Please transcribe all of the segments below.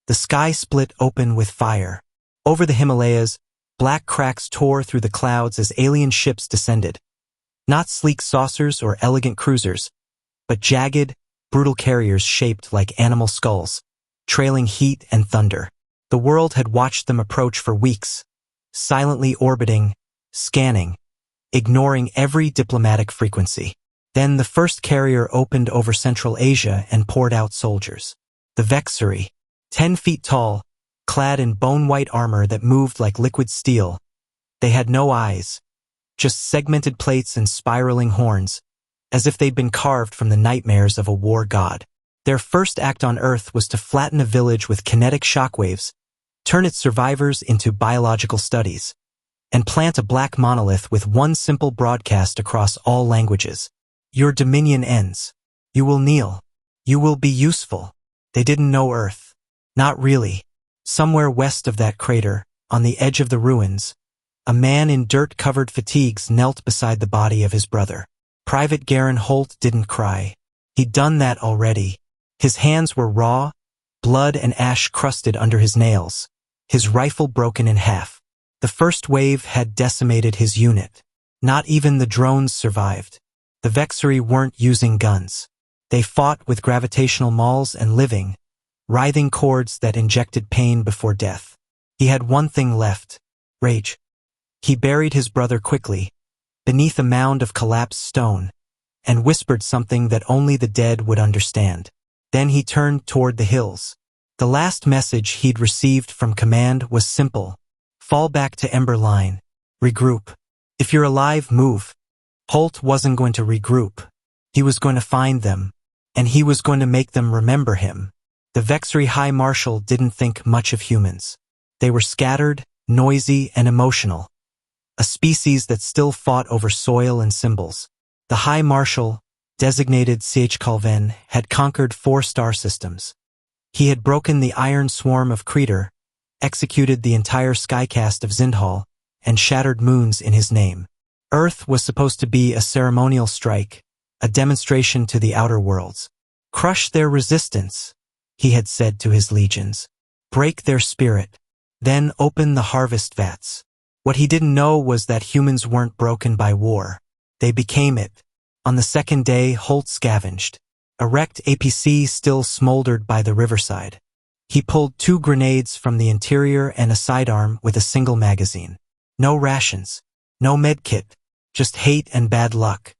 The sky split open with fire. Over the Himalayas, black cracks tore through the clouds as alien ships descended. Not sleek saucers or elegant cruisers, but jagged, brutal carriers shaped like animal skulls, trailing heat and thunder. The world had watched them approach for weeks, silently orbiting, scanning, ignoring every diplomatic frequency. Then the first carrier opened over Central Asia and poured out soldiers. The Vexary, 10 feet tall, clad in bone-white armor that moved like liquid steel. They had no eyes, just segmented plates and spiraling horns, as if they'd been carved from the nightmares of a war god. Their first act on Earth was to flatten a village with kinetic shockwaves, turn its survivors into biological studies, and plant a black monolith with one simple broadcast across all languages. Your dominion ends. You will kneel. You will be useful. They didn't know Earth. Not really. Somewhere west of that crater, on the edge of the ruins, a man in dirt-covered fatigues knelt beside the body of his brother. Private Garen Holt didn't cry. He'd done that already. His hands were raw, blood and ash crusted under his nails, his rifle broken in half. The first wave had decimated his unit. Not even the drones survived. The Vexary weren't using guns. They fought with gravitational mauls and living, writhing cords that injected pain before death. He had one thing left: rage. He buried his brother quickly, beneath a mound of collapsed stone, and whispered something that only the dead would understand. Then he turned toward the hills. The last message he'd received from command was simple: fall back to Ember Line. Regroup. If you're alive, move. Holt wasn't going to regroup. He was going to find them, and he was going to make them remember him. The Vexary High Marshal didn't think much of humans. They were scattered, noisy, and emotional. A species that still fought over soil and symbols. The High Marshal, designated Ch Calven, had conquered 4 star systems. He had broken the iron swarm of Kreter, executed the entire skycast of Zindhal, and shattered moons in his name. Earth was supposed to be a ceremonial strike, a demonstration to the outer worlds. Crush their resistance, he had said to his legions. Break their spirit. Then open the harvest vats. What he didn't know was that humans weren't broken by war. They became it. On the second day, Holt scavenged. A wrecked APC still smoldered by the riverside. He pulled 2 grenades from the interior and a sidearm with a single magazine. No rations. No medkit. Just hate and bad luck.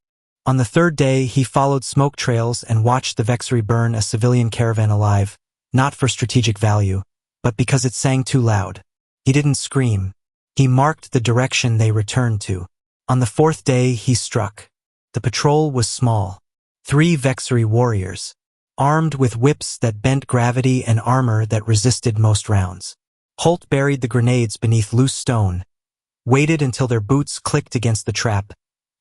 On the third day, he followed smoke trails and watched the Vexary burn a civilian caravan alive, not for strategic value, but because it sang too loud. He didn't scream. He marked the direction they returned to. On the 4th day, he struck. The patrol was small. 3 Vexary warriors, armed with whips that bent gravity and armor that resisted most rounds. Holt buried the grenades beneath loose stone, waited until their boots clicked against the trap,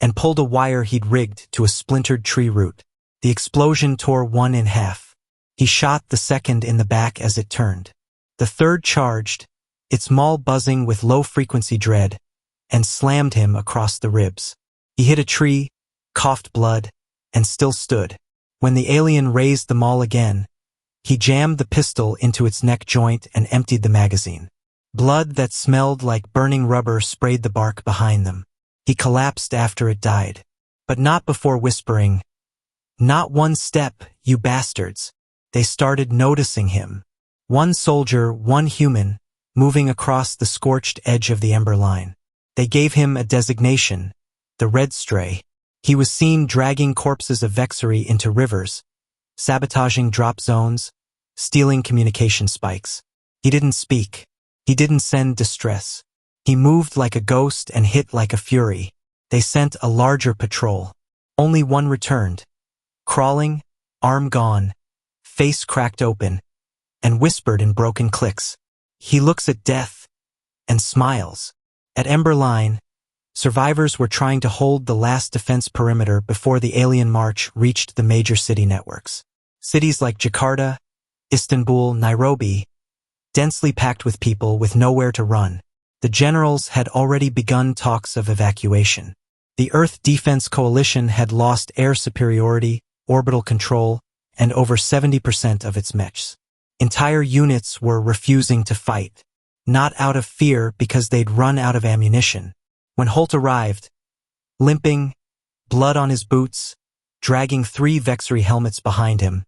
and pulled a wire he'd rigged to a splintered tree root. The explosion tore one in half. He shot the second in the back as it turned. The third charged, its maul buzzing with low-frequency dread, and slammed him across the ribs. He hit a tree, coughed blood, and still stood. When the alien raised the maul again, he jammed the pistol into its neck joint and emptied the magazine. Blood that smelled like burning rubber sprayed the bark behind them. He collapsed after it died, but not before whispering, "Not one step, you bastards." They started noticing him. One soldier, one human, moving across the scorched edge of the Ember Line. They gave him a designation, the Red Stray. He was seen dragging corpses of Vexary into rivers, sabotaging drop zones, stealing communication spikes. He didn't speak. He didn't send distress. He moved like a ghost and hit like a fury. They sent a larger patrol. Only one returned, crawling, arm gone, face cracked open, and whispered in broken clicks. He looks at death and smiles. At Ember Line, survivors were trying to hold the last defense perimeter before the alien march reached the major city networks. Cities like Jakarta, Istanbul, Nairobi, densely packed with people with nowhere to run. The generals had already begun talks of evacuation. The Earth Defense Coalition had lost air superiority, orbital control, and over 70% of its mechs. Entire units were refusing to fight. Not out of fear because they'd run out of ammunition. When Holt arrived, limping, blood on his boots, dragging 3 Vexery helmets behind him,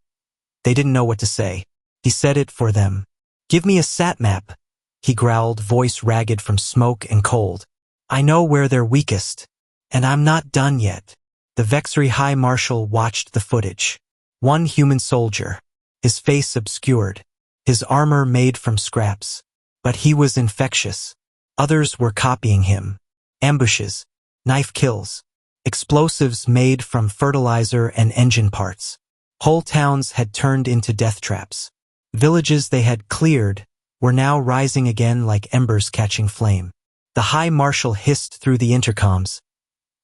they didn't know what to say. He said it for them. "Give me a sat map," he growled, voice ragged from smoke and cold. "I know where they're weakest. And I'm not done yet." The Vexery High Marshal watched the footage. One human soldier, his face obscured, his armor made from scraps. But he was infectious. Others were copying him. Ambushes, knife kills, explosives made from fertilizer and engine parts. Whole towns had turned into death traps. Villages they had cleared were now rising again like embers catching flame. The High Marshal hissed through the intercoms,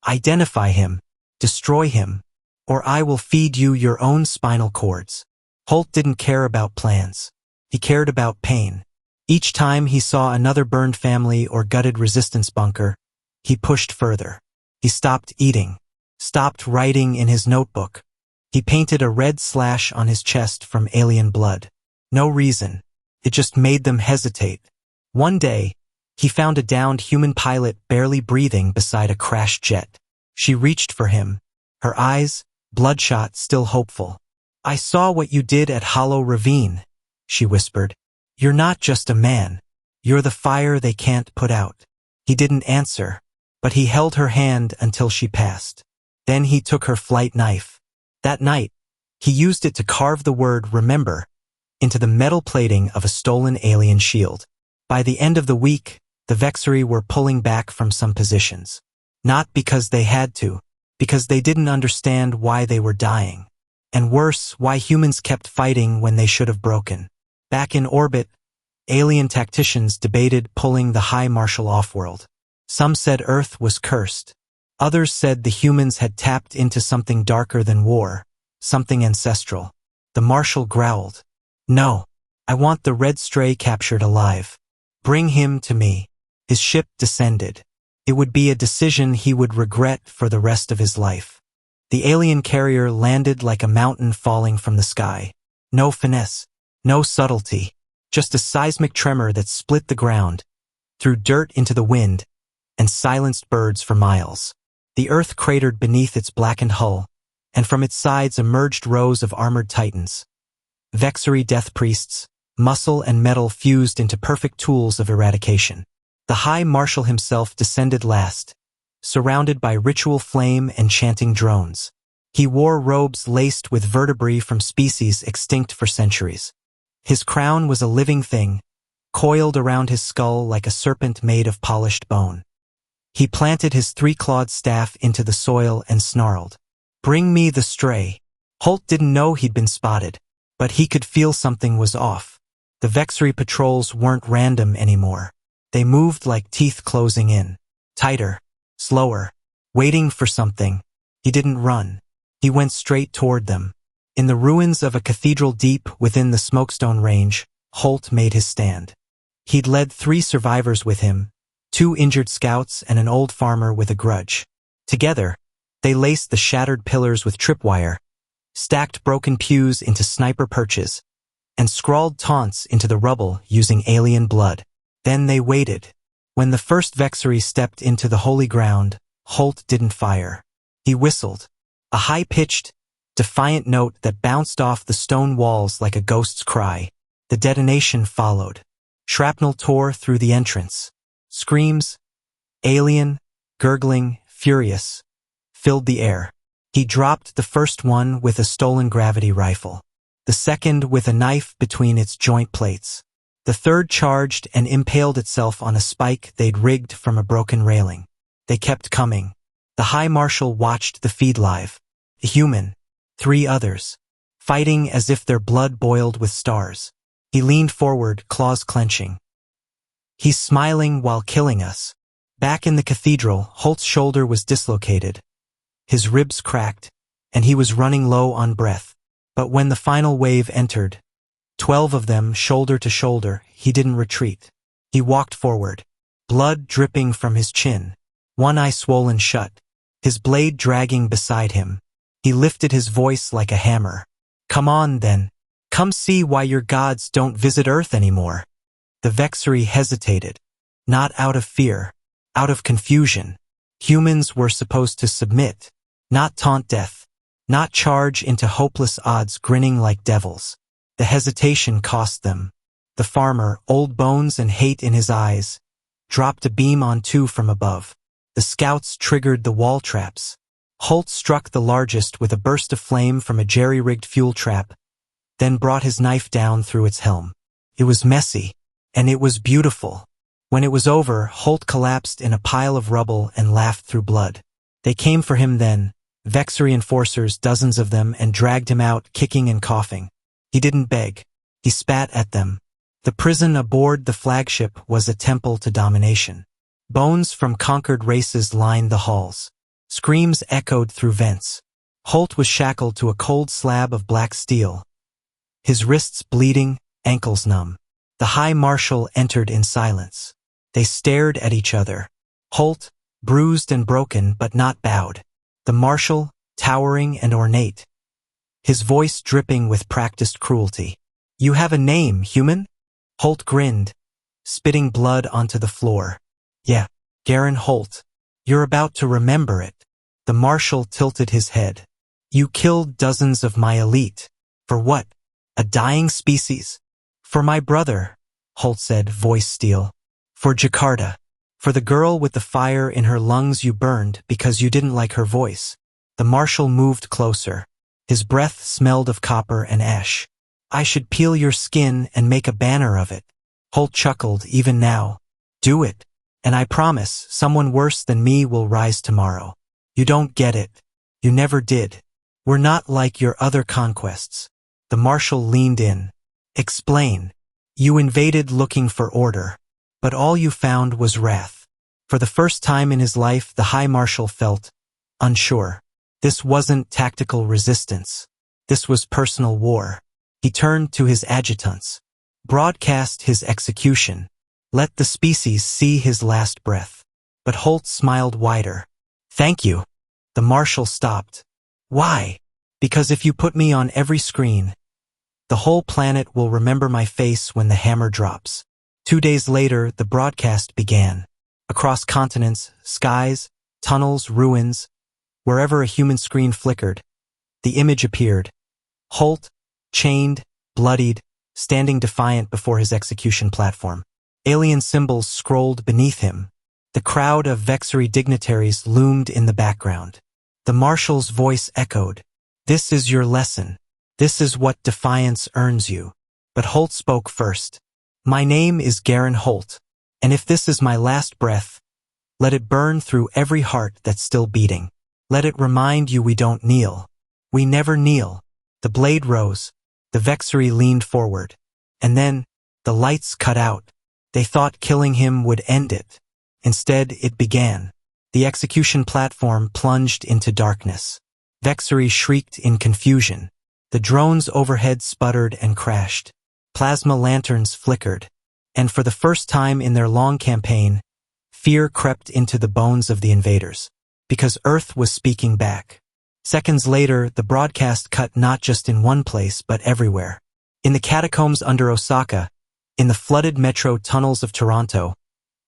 "Identify him, destroy him, or I will feed you your own spinal cords." Holt didn't care about plans. He cared about pain. Each time he saw another burned family or gutted resistance bunker, he pushed further. He stopped eating, stopped writing in his notebook. He painted a red slash on his chest from alien blood. No reason. It just made them hesitate. One day, he found a downed human pilot barely breathing beside a crashed jet. She reached for him, her eyes, bloodshot, still hopeful. "I saw what you did at Hollow Ravine," she whispered. "You're not just a man. You're the fire they can't put out." He didn't answer, but he held her hand until she passed. Then he took her flight knife. That night, he used it to carve the word "remember" into the metal plating of a stolen alien shield. By the end of the week, the Vexery were pulling back from some positions. Not because they had to, because they didn't understand why they were dying. And worse, why humans kept fighting when they should have broken. Back in orbit, alien tacticians debated pulling the High Marshal off-world. Some said Earth was cursed. Others said the humans had tapped into something darker than war, something ancestral. The Marshal growled, "No, I want the red stray captured alive. Bring him to me." His ship descended. It would be a decision he would regret for the rest of his life. The alien carrier landed like a mountain falling from the sky. No finesse, no subtlety, just a seismic tremor that split the ground, threw dirt into the wind, and silenced birds for miles. The earth cratered beneath its blackened hull, and from its sides emerged rows of armored titans. Vexery death priests, muscle and metal fused into perfect tools of eradication. The High Marshal himself descended last, surrounded by ritual flame and chanting drones. He wore robes laced with vertebrae from species extinct for centuries. His crown was a living thing, coiled around his skull like a serpent made of polished bone. He planted his 3-clawed staff into the soil and snarled, "Bring me the stray." Holt didn't know he'd been spotted, but he could feel something was off. The Vexery patrols weren't random anymore. They moved like teeth closing in, tighter, slower, waiting for something. He didn't run. He went straight toward them. In the ruins of a cathedral deep within the Smokestone Range, Holt made his stand. He'd led 3 survivors with him, 2 injured scouts and an old farmer with a grudge. Together, they laced the shattered pillars with tripwire, stacked broken pews into sniper perches, and scrawled taunts into the rubble using alien blood. Then they waited. When the first Vexery stepped into the holy ground, Holt didn't fire. He whistled, a high-pitched, defiant note that bounced off the stone walls like a ghost's cry. The detonation followed. Shrapnel tore through the entrance. Screams, alien, gurgling, furious, filled the air. He dropped the first one with a stolen gravity rifle, the second with a knife between its joint plates. The third charged and impaled itself on a spike they'd rigged from a broken railing. They kept coming. The High Marshal watched the feed live. A human, 3 others, fighting as if their blood boiled with stars. He leaned forward, claws clenching. "He's smiling while killing us." Back in the cathedral, Holt's shoulder was dislocated. His ribs cracked, and he was running low on breath. But when the final wave entered, 12 of them shoulder to shoulder, he didn't retreat. He walked forward, blood dripping from his chin, one eye swollen shut, his blade dragging beside him. He lifted his voice like a hammer. "Come on, then. Come see why your gods don't visit Earth anymore. The Vexary hesitated. Not out of fear. Out of confusion. Humans were supposed to submit. Not taunt death. Not charge into hopeless odds grinning like devils. The hesitation cost them. The farmer, old bones and hate in his eyes, dropped a beam on two from above. The scouts triggered the wall traps. Holt struck the largest with a burst of flame from a jerry-rigged fuel trap, then brought his knife down through its helm. It was messy, and it was beautiful. When it was over, Holt collapsed in a pile of rubble and laughed through blood. They came for him then, Vexary enforcers, dozens of them, and dragged him out, kicking and coughing. He didn't beg. He spat at them. The prison aboard the flagship was a temple to domination. Bones from conquered races lined the halls. Screams echoed through vents. Holt was shackled to a cold slab of black steel, his wrists bleeding, ankles numb. The High Marshal entered in silence. They stared at each other. Holt, bruised and broken but not bowed. The Marshal, towering and ornate, his voice dripping with practiced cruelty. You have a name, human? Holt grinned, spitting blood onto the floor. Yeah, Garen Holt. You're about to remember it. The Marshal tilted his head. You killed dozens of my elite. For what? A dying species? For my brother, Holt said, voice steel. For Jakarta. For the girl with the fire in her lungs you burned because you didn't like her voice. The Marshal moved closer. His breath smelled of copper and ash. I should peel your skin and make a banner of it. Holt chuckled. Even now. Do it. And I promise, someone worse than me will rise tomorrow. You don't get it. You never did. We're not like your other conquests. The Marshal leaned in. Explain. You invaded looking for order, but all you found was wrath. For the first time in his life, the High Marshal felt unsure. This wasn't tactical resistance. This was personal war. He turned to his adjutants. Broadcast his execution. Let the species see his last breath. But Holt smiled wider. Thank you. The Marshal stopped. Why? Because if you put me on every screen, the whole planet will remember my face when the hammer drops. 2 days later, the broadcast began. Across continents, skies, tunnels, ruins, wherever a human screen flickered, the image appeared. Holt, chained, bloodied, standing defiant before his execution platform. Alien symbols scrolled beneath him. The crowd of Vexary dignitaries loomed in the background. The Marshal's voice echoed. This is your lesson. This is what defiance earns you. But Holt spoke first. My name is Garen Holt, and if this is my last breath, let it burn through every heart that's still beating. Let it remind you we don't kneel. We never kneel. The blade rose. The Vexary leaned forward. And then, the lights cut out. They thought killing him would end it. Instead, it began. The execution platform plunged into darkness. Vexary shrieked in confusion. The drones overhead sputtered and crashed. Plasma lanterns flickered. And for the first time in their long campaign, fear crept into the bones of the invaders. Because Earth was speaking back. Seconds later, the broadcast cut not just in one place but everywhere. In the catacombs under Osaka, in the flooded metro tunnels of Toronto,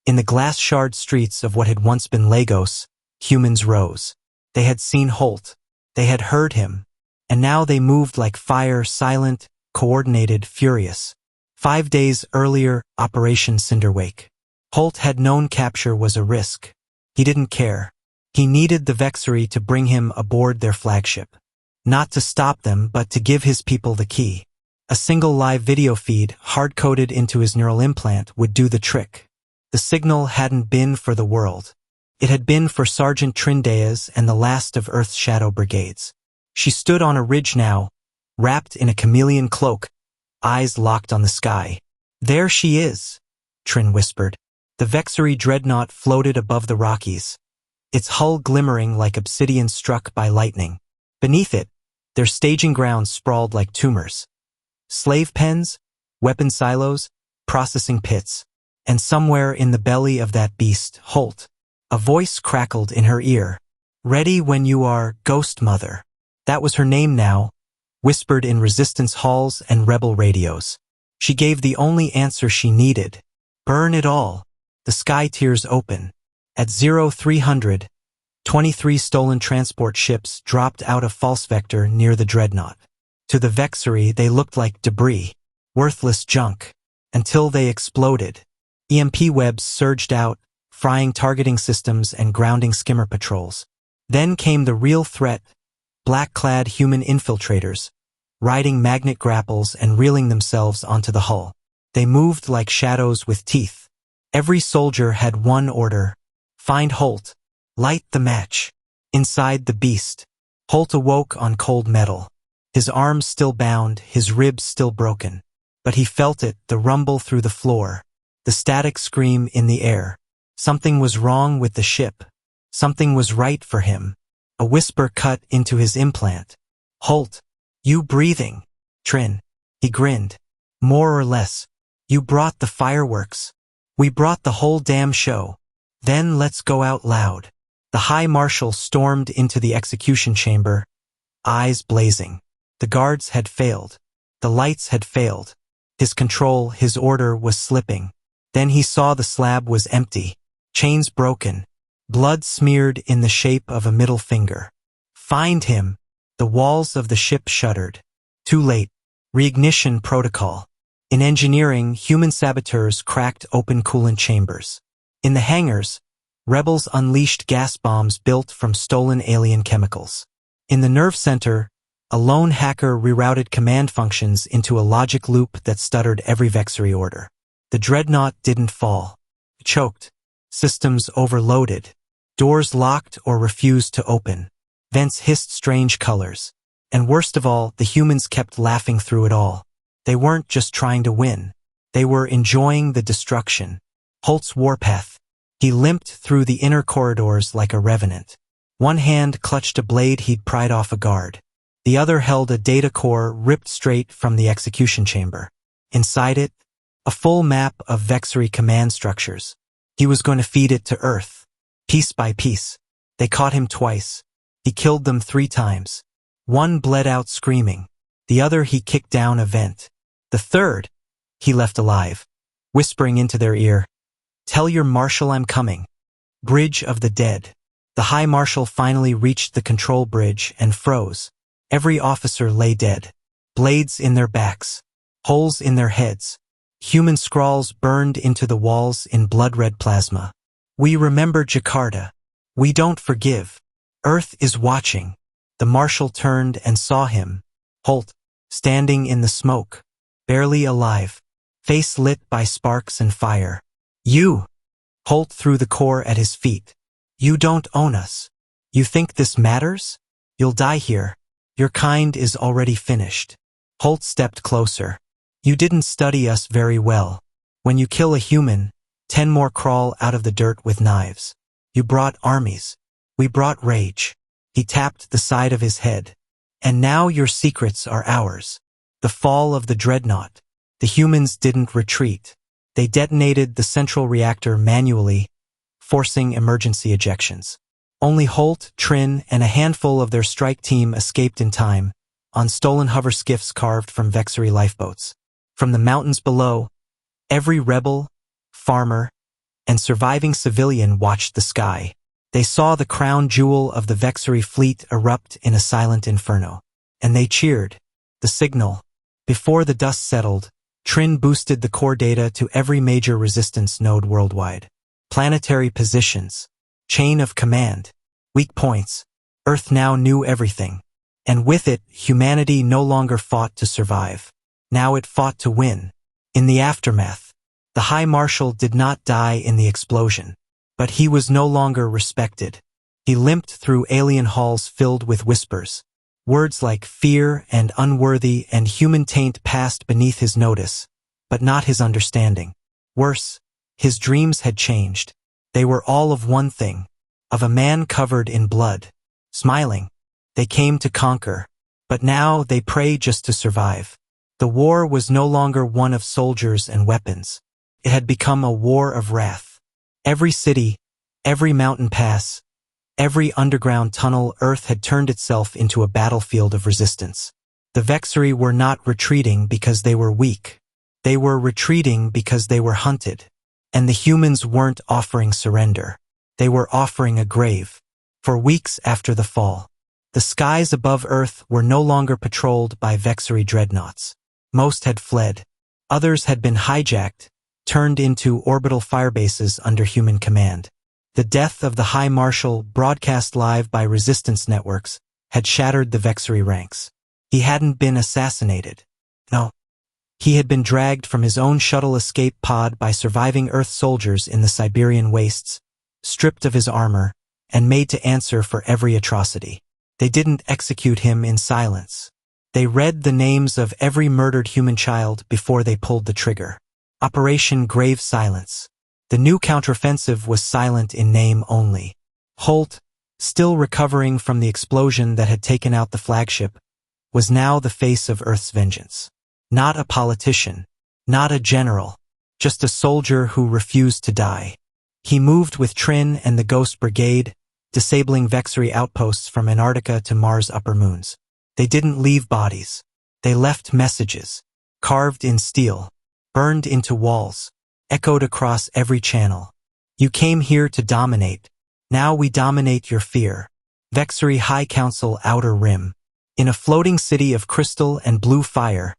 in the glass-shard streets of what had once been Lagos, humans rose. They had seen Holt. They had heard him. And now they moved like fire, silent, coordinated, furious. 5 days earlier, Operation Cinderwake. Holt had known capture was a risk. He didn't care. He needed the Vexary to bring him aboard their flagship. Not to stop them, but to give his people the key. A single live video feed, hard-coded into his neural implant, would do the trick. The signal hadn't been for the world. It had been for Sergeant Trindeas and the last of Earth's shadow brigades. She stood on a ridge now, wrapped in a chameleon cloak, eyes locked on the sky. There she is, Trin whispered. The Vexary dreadnought floated above the Rockies, its hull glimmering like obsidian struck by lightning. Beneath it, their staging grounds sprawled like tumors. Slave pens, weapon silos, processing pits. And somewhere in the belly of that beast, Holt, a voice crackled in her ear. Ready when you are, Ghost Mother. That was her name now. whispered in resistance halls and rebel radios. She gave the only answer she needed. Burn it all. The sky tiers open. At 0300, 23 stolen transport ships dropped out of false vector near the dreadnought. To the Vexery, they looked like debris, worthless junk, until they exploded. EMP webs surged out, frying targeting systems and grounding skimmer patrols. Then came the real threat, black-clad human infiltrators, riding magnet grapples and reeling themselves onto the hull. They moved like shadows with teeth. Every soldier had one order: find Holt, light the match. Inside the beast, Holt awoke on cold metal. His arms still bound, his ribs still broken. But he felt it, the rumble through the floor, the static scream in the air. Something was wrong with the ship. Something was right for him. A whisper cut into his implant. Holt, you breathing? Trin. He grinned. More or less. You brought the fireworks. We brought the whole damn show. Then let's go out loud. The High Marshal stormed into the execution chamber, eyes blazing. The guards had failed. The lights had failed. His control, his order was slipping. Then he saw the slab was empty. Chains broken. Blood smeared in the shape of a middle finger. Find him. The walls of the ship shuddered. Too late. Reignition protocol. In engineering, human saboteurs cracked open coolant chambers. In the hangars, rebels unleashed gas bombs built from stolen alien chemicals. In the nerve center, a lone hacker rerouted command functions into a logic loop that stuttered every Vexery order. The dreadnought didn't fall. It choked. Systems overloaded. Doors locked or refused to open. Vents hissed strange colors. And worst of all, the humans kept laughing through it all. They weren't just trying to win. They were enjoying the destruction. Holt's warpath. He limped through the inner corridors like a revenant. One hand clutched a blade he'd pried off a guard. The other held a data core ripped straight from the execution chamber. Inside it, a full map of Vexery command structures. He was going to feed it to Earth. Piece by piece. They caught him twice. He killed them 3 times. One bled out screaming. The other he kicked down a vent. The third, he left alive, whispering into their ear, "Tell your marshal I'm coming." Bridge of the dead. The High Marshal finally reached the control bridge and froze. Every officer lay dead. Blades in their backs. Holes in their heads. Human scrawls burned into the walls in blood-red plasma. We remember Jakarta. We don't forgive. Earth is watching. The Marshal turned and saw him. Holt, standing in the smoke. Barely alive. Face lit by sparks and fire. You! Holt threw the core at his feet. You don't own us. You think this matters? You'll die here. Your kind is already finished. Holt stepped closer. You didn't study us very well. When you kill a human, 10 more crawl out of the dirt with knives. You brought armies. We brought rage. He tapped the side of his head. And now your secrets are ours. The fall of the dreadnought. The humans didn't retreat. They detonated the central reactor manually, forcing emergency ejections. Only Holt, Trin, and a handful of their strike team escaped in time, on stolen hover skiffs carved from Vexery lifeboats. From the mountains below, every rebel, farmer, and surviving civilian watched the sky. They saw the crown jewel of the Vexery fleet erupt in a silent inferno. And they cheered. The signal. Before the dust settled, Trin boosted the core data to every major resistance node worldwide. Planetary positions. Chain of command. Weak points. Earth now knew everything. And with it, humanity no longer fought to survive. Now it fought to win. In the aftermath, the High Marshal did not die in the explosion. But he was no longer respected. He limped through alien halls filled with whispers. Words like fear and unworthy and human taint passed beneath his notice, but not his understanding. Worse, his dreams had changed. They were all of one thing, of a man covered in blood. Smiling, they came to conquer, but now they pray just to survive. The war was no longer one of soldiers and weapons. It had become a war of wrath. Every city, every mountain pass, every underground tunnel, Earth had turned itself into a battlefield of resistance. The Vexari were not retreating because they were weak. They were retreating because they were hunted. And the humans weren't offering surrender. They were offering a grave. For weeks after the fall, the skies above Earth were no longer patrolled by Vexari dreadnoughts. Most had fled. Others had been hijacked, turned into orbital firebases under human command. The death of the High Marshal, broadcast live by resistance networks, had shattered the Vexari ranks. He hadn't been assassinated. No. He had been dragged from his own shuttle escape pod by surviving Earth soldiers in the Siberian wastes, stripped of his armor, and made to answer for every atrocity. They didn't execute him in silence. They read the names of every murdered human child before they pulled the trigger. Operation Grave Silence. The new counteroffensive was silent in name only. Holt, still recovering from the explosion that had taken out the flagship, was now the face of Earth's vengeance. Not a politician, not a general, just a soldier who refused to die. He moved with Trin and the Ghost Brigade, disabling Vexari outposts from Antarctica to Mars' upper moons. They didn't leave bodies. They left messages, carved in steel, burned into walls, echoed across every channel. You came here to dominate. Now we dominate your fear. Vexari High Council Outer Rim. In a floating city of crystal and blue fire,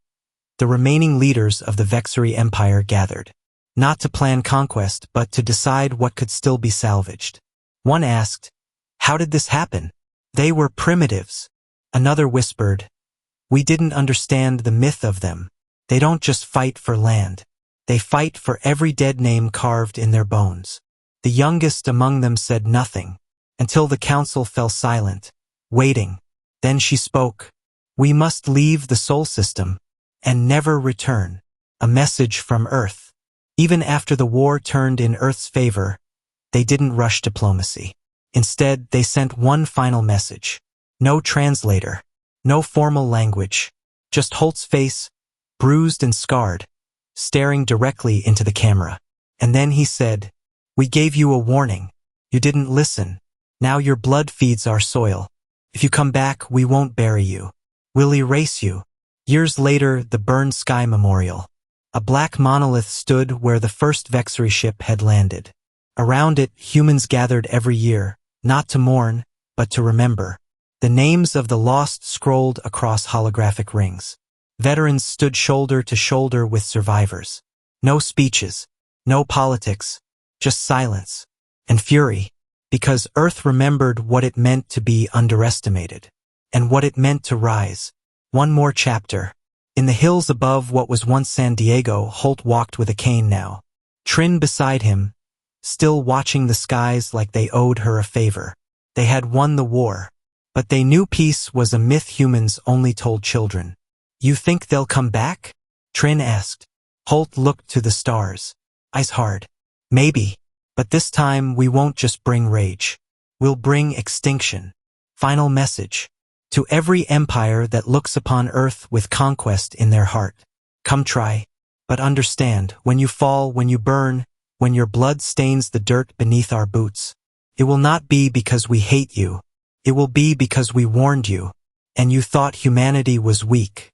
the remaining leaders of the Vexari Empire gathered. Not to plan conquest, but to decide what could still be salvaged. One asked, "How did this happen?" "They were primitives." Another whispered, "We didn't understand the myth of them. They don't just fight for land. They fight for every dead name carved in their bones." The youngest among them said nothing, until the council fell silent, waiting. Then she spoke. "We must leave the Sol system, and never return." A message from Earth. Even after the war turned in Earth's favor, they didn't rush diplomacy. Instead, they sent one final message. No translator, no formal language, just Holt's face, bruised and scarred, staring directly into the camera. And then he said, "We gave you a warning. You didn't listen. Now your blood feeds our soil. If you come back, we won't bury you. We'll erase you." Years later, the Burned Sky Memorial. A black monolith stood where the first Vexari ship had landed. Around it, humans gathered every year, not to mourn, but to remember. The names of the lost scrolled across holographic rings. Veterans stood shoulder to shoulder with survivors. No speeches, no politics, just silence and fury, because Earth remembered what it meant to be underestimated, and what it meant to rise. One more chapter. In the hills above what was once San Diego, Holt walked with a cane now. Trin beside him, still watching the skies like they owed her a favor. They had won the war, but they knew peace was a myth humans only told children. "You think they'll come back?" Trin asked. Holt looked to the stars, eyes hard. "Maybe, but this time we won't just bring rage. We'll bring extinction." Final message. To every empire that looks upon Earth with conquest in their heart. Come try, but understand, when you fall, when you burn, when your blood stains the dirt beneath our boots, it will not be because we hate you. It will be because we warned you, and you thought humanity was weak.